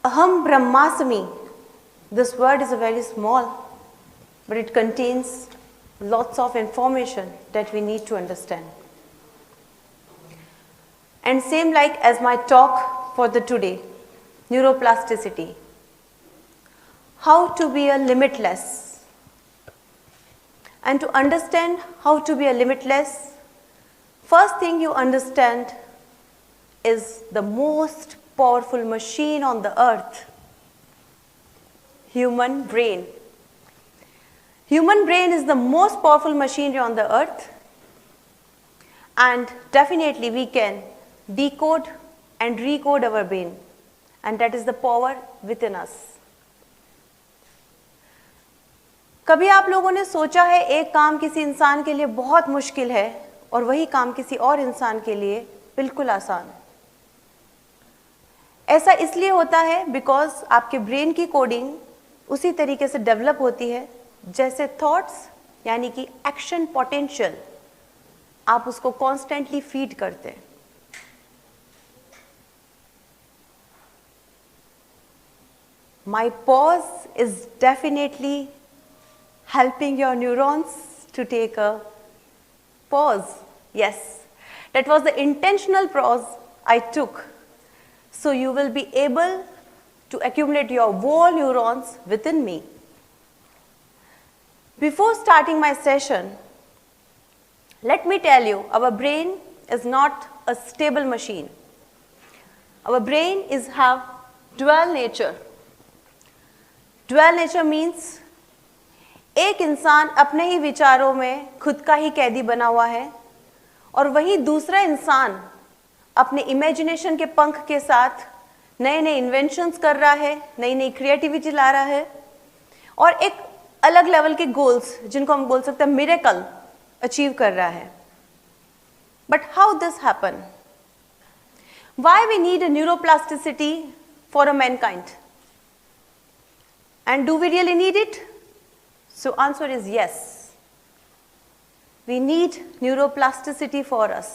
Aham Brahmasmi. This word is very small, but it contains lots of information that we need to understand. And same like as my talk for the today, neuroplasticity. How to be a limitless. And to understand how to be a limitless, first thing you understand is the most powerful machine on the earth, human brain. Human brain is the most powerful machinery on the earth, and definitely we can decode and recode our brain, and that is the power within us. कभी आप लोगों ने सोचा है एक काम किसी इंसान के लिए बहुत मुश्किल है और वही काम किसी और इंसान के लिए बिल्कुल आसान? ऐसा इसलिए होता है बिकॉज आपके ब्रेन की कोडिंग उसी तरीके से डेवलप होती है जैसे थॉट्स यानी कि एक्शन पोटेंशियल आप उसको कॉन्स्टेंटली फीड करते हैं. My pause is definitely helping your neurons to take a pause. Yes, that was the intentional pause I took. So you will be able to accumulate your whole neurons within me. Before starting my session, let me tell you, our brain is not a stable machine. Our brain is have dual nature. Dual nature means एक इंसान अपने ही विचारों में खुद का ही कैदी बना हुआ है और वही दूसरा इंसान अपने इमेजिनेशन के पंख के साथ नए नए इन्वेंशंस कर रहा है, नई नई क्रिएटिविटी ला रहा है और एक अलग लेवल के गोल्स जिनको हम बोल सकते हैं मिरेकल अचीव कर रहा है. But how this happen? Why we need a neuroplasticity for a mankind? And do we really need it? So answer is yes. We need neuroplasticity for us.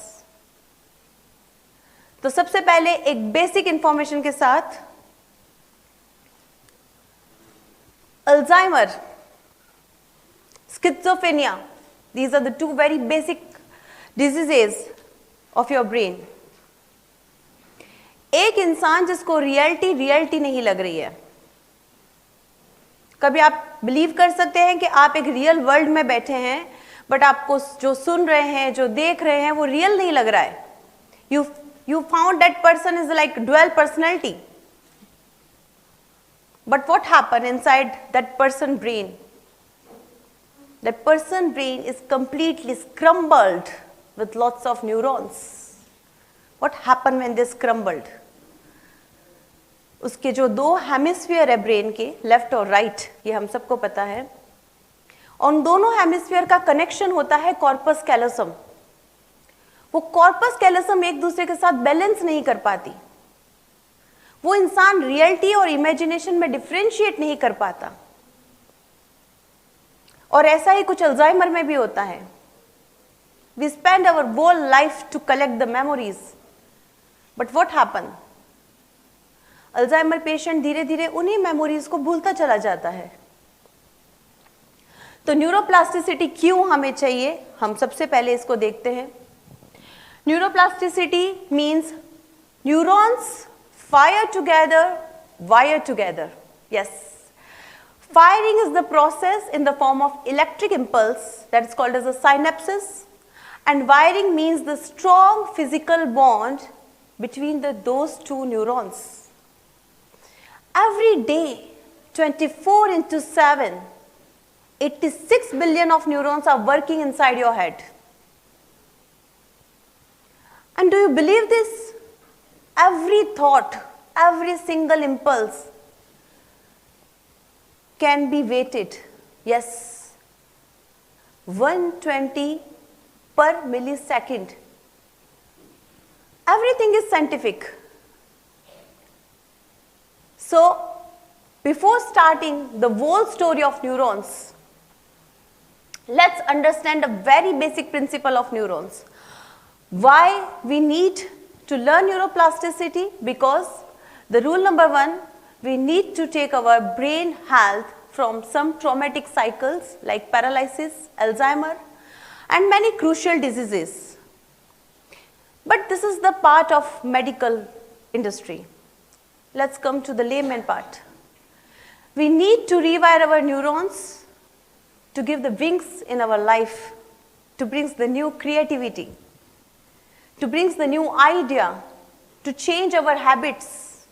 तो सबसे पहले एक बेसिक इंफॉर्मेशन के साथ Alzheimer, schizophrenia, these are the two very basic diseases of your brain. एक इंसान जिसको reality नहीं लग रही है. कभी आप बिलीव कर सकते हैं कि आप एक रियल वर्ल्ड में बैठे हैं बट आपको जो सुन रहे हैं जो देख रहे हैं वो रियल नहीं लग रहा है. You found that person is like dual personality. But what happened inside that person brain? That person brain is completely scrambled with lots of neurons. What happened when they scrambled? उसके जो दो hemisphere है brain के, left और right, ये हम सबको पता है. उन दोनों हेमिस्फीयर का कनेक्शन होता है कॉर्पस कैलोसम. वो कॉर्पस कैलोसम एक दूसरे के साथ बैलेंस नहीं कर पाती. वो इंसान रियलिटी और इमेजिनेशन में डिफरेंशिएट नहीं कर पाता. और ऐसा ही कुछ अल्जाइमर में भी होता है. We spend our whole life to collect the memories, but what happen? Alzheimer patient धीरे धीरे उन्हीं मेमोरीज को भूलता चला जाता है. तो न्यूरोप्लास्टिसिटी क्यों हमें चाहिए, हम सबसे पहले इसको देखते हैं. Neuroplasticity means neurons fire together, wire together. Yes, firing is the process in the form of electric impulse that is called as a synapses, and wiring means the strong physical bond between those two neurons. Every day, 24/7, 86 billion of neurons are working inside your head. And do you believe this? Every thought, every single impulse can be weighted. Yes, 120 per millisecond. Everything is scientific. So, before starting the whole story of neurons, let's understand a very basic principle of neurons. Why we need to learn neuroplasticity? Because the rule number 1, we need to take our brain health from some traumatic cycles like paralysis, Alzheimer, and many crucial diseases. But this is the part of medical industry. Let's come to the layman part. We need to rewire our neurons to give the wings in our life, to bring the new creativity, to bring the new idea, to change our habits,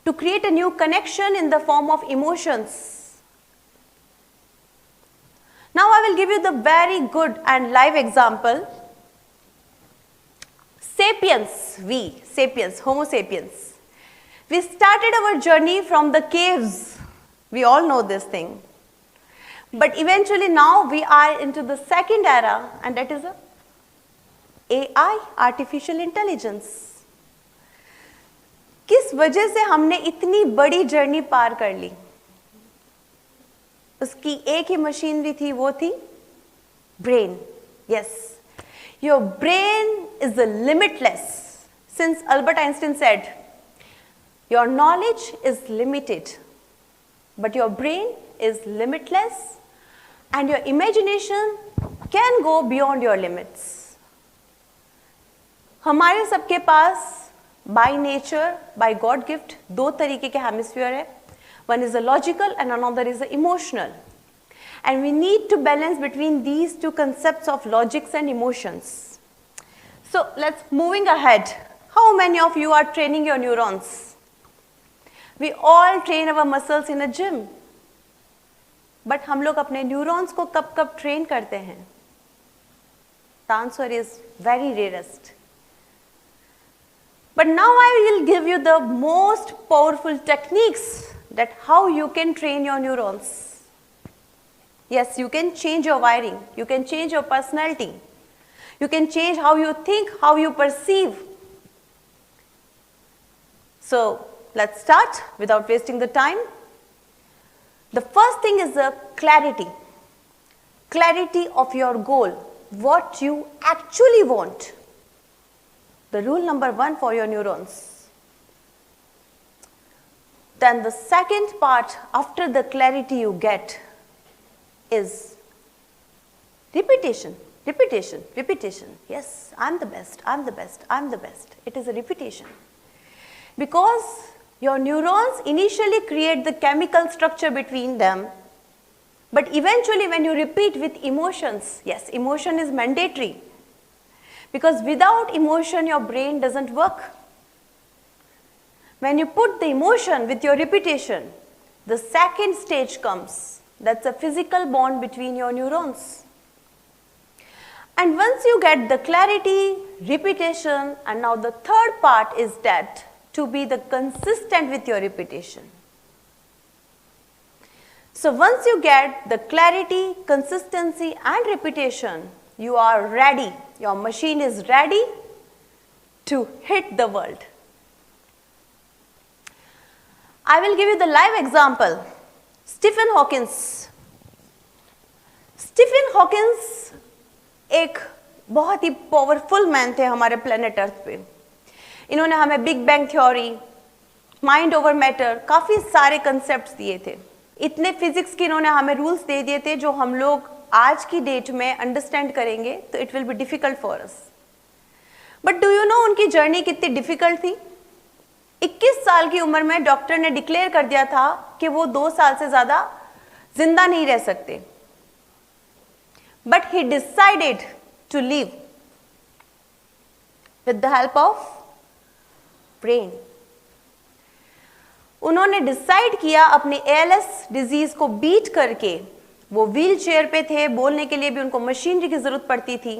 to create a new connection in the form of emotions. Now I will give you the very good and live example. Sapiens, Homo sapiens. We started our journey from the caves. We all know this thing. But eventually now we are into the second era, and that is AI, artificial intelligence. किस वजह से हमने इतनी बड़ी journey पार कर ली? उसकी एक ही machinery थी, वो थी brain. Yes, your brain is limitless. Since Albert Einstein said, your knowledge is limited, but your brain is limitless, and your imagination can go beyond your limits. हमारे सबके पास by nature, by God gift, दो तरीके के hemisphere है. One is a logical and another is a emotional. And we need to balance between these two concepts of logics and emotions. So let's moving ahead. How many of you are training your neurons? We all train our muscles in a gym. But हम लोग अपने neurons को कब कब train करते हैं? The answer is very rarest. But now I will give you the most powerful techniques that how you can train your neurons. Yes, you can change your wiring, you can change your personality, you can change how you think, how you perceive. So let's start without wasting the time. The first thing is the clarity. Clarity of your goal, what you actually want. The rule number 1 for your neurons. Then the second part after the clarity you get is repetition, repetition, repetition. Yes, I'm the best, I'm the best, I'm the best. It is a repetition. Because your neurons initially create the chemical structure between them, but eventually when you repeat with emotions, yes, emotion is mandatory. Because without emotion, your brain doesn't work. When you put the emotion with your repetition, the second stage comes. That's a physical bond between your neurons. And once you get the clarity, repetition, and now the third part is that to be the consistent with your repetition. So once you get the clarity, consistency, and repetition, you are ready. Your machine is ready to hit the world. I will give you the live example. Stephen Hawkins. Stephen Hawkins एक बहुत ही powerful man थे हमारे planet earth पे. इन्होंने हमें big bang theory, mind over matter, काफ़ी सारे concepts दिए थे. इतने फिजिक्स के इन्होंने हमें रूल्स दे दिए थे जो हम लोग आज की डेट में अंडरस्टैंड करेंगे तो it will be difficult for us. But do you know उनकी जर्नी कितनी डिफिकल्ट थी? 21 साल की उम्र में डॉक्टर ने डिक्लेयर कर दिया था कि वो 2 साल से ज्यादा जिंदा नहीं रह सकते. But he decided to live with the help of brain. उन्होंने डिसाइड किया अपनी ALS डिजीज को बीट करके. वो व्हील चेयर पे थे, बोलने के लिए भी उनको मशीनरी की जरूरत पड़ती थी,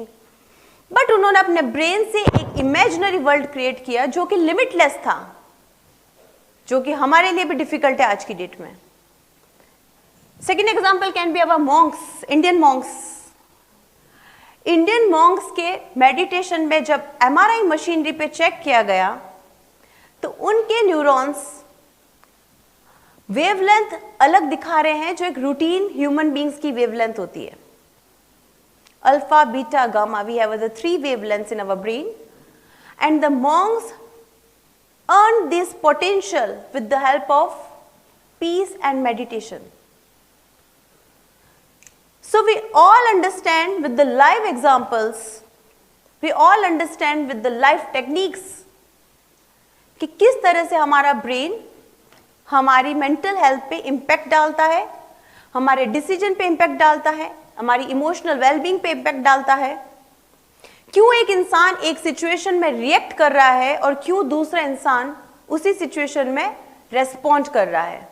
बट उन्होंने अपने ब्रेन से एक इमेजिनरी वर्ल्ड क्रिएट किया जो कि लिमिटलेस था, जो कि हमारे लिए भी डिफिकल्ट है आज की डेट में. Second example can be our Monks, Indian Monks. Indian Monks के मेडिटेशन में जब MRI मशीनरी पे चेक किया गया तो उनके न्यूरॉन्स वेवलेंथ अलग दिखा रहे हैं जो एक रूटीन ह्यूमन बींग्स की वेवलेंथ होती है. Alpha, beta, gamma, we have the 3 wavelengths in our brain, and the monks earned this potential with the help of peace and meditation. So we all understand with the live examples, we all understand with the live techniques कि किस तरह से हमारा brain हमारी mental health पे impact डालता है, हमारे डिसीजन पे इम्पैक्ट डालता है, हमारी इमोशनल वेलबींग पे इम्पैक्ट डालता है. क्यों एक इंसान एक सिचुएशन में रिएक्ट कर रहा है और क्यों दूसरा इंसान उसी सिचुएशन में रेस्पॉन्ड कर रहा है.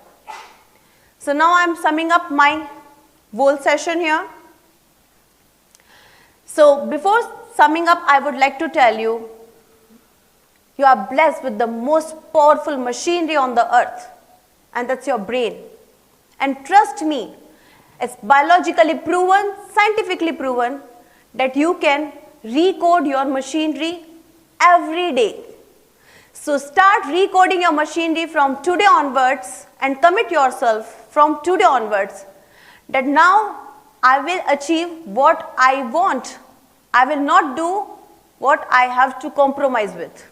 So now I am summing up my whole session here. So before summing up, I would like to tell you, you are blessed with the most powerful machinery on the earth, and that's your brain. And trust me, it's biologically proven, scientifically proven, that you can recode your machinery every day. So start recoding your machinery from today onwards and commit yourself from today onwards that now I will achieve what I want. I will not do what I have to compromise with.